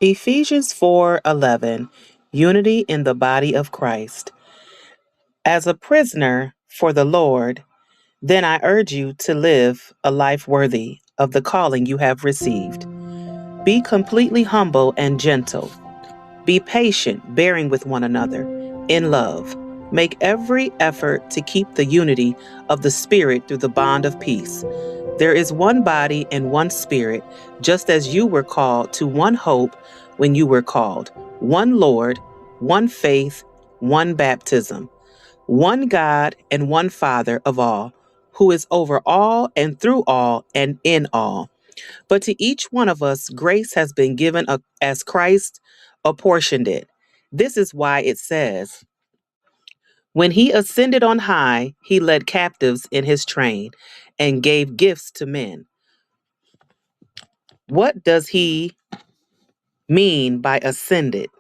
Ephesians 4:11, Unity in the body of Christ. As a prisoner for the Lord, then I urge you to live a life worthy of the calling you have received. Be completely humble and gentle. Be patient, bearing with one another in love. Make every effort to keep the unity of the Spirit through the bond of peace. There is one body and one Spirit, just as you were called to one hope when you were called, one Lord, one faith, one baptism, one God and one Father of all, who is over all and through all and in all. But to each one of us, grace has been given as Christ apportioned it. This is why it says, when he ascended on high, he led captives in his train and gave gifts to men. What does he mean by ascended?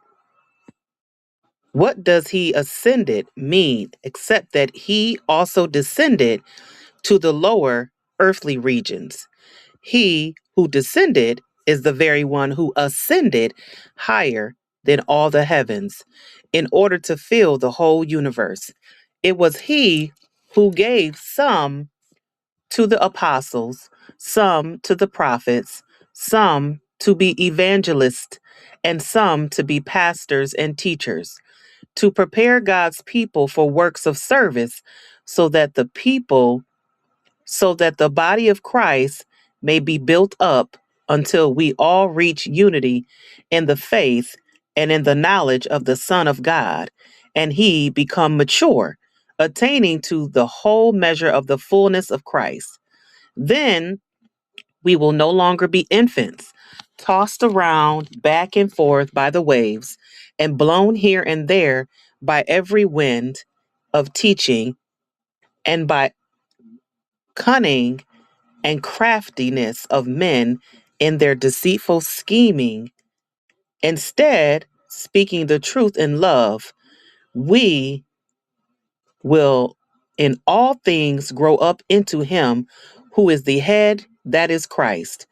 What does he ascended mean except that he also descended to the lower earthly regions? He who descended is the very one who ascended higher than all the heavens in order to fill the whole universe. It was he who gave some to the apostles, some to the prophets, some to be evangelists, and some to be pastors and teachers, to prepare God's people for works of service, so that the body of Christ may be built up until we all reach unity in the faith and in the knowledge of the Son of God, and he become mature, attaining to the whole measure of the fullness of Christ. Then we will no longer be infants, tossed around back and forth by the waves and blown here and there by every wind of teaching and by cunning and craftiness of men in their deceitful scheming. Instead, speaking the truth in love, we will in all things grow up into him who is the head, that is Christ.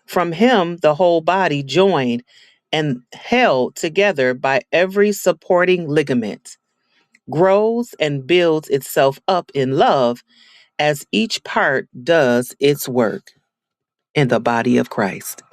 From him, the whole body, joined and held together by every supporting ligament, grows and builds itself up in love as each part does its work in the body of Christ.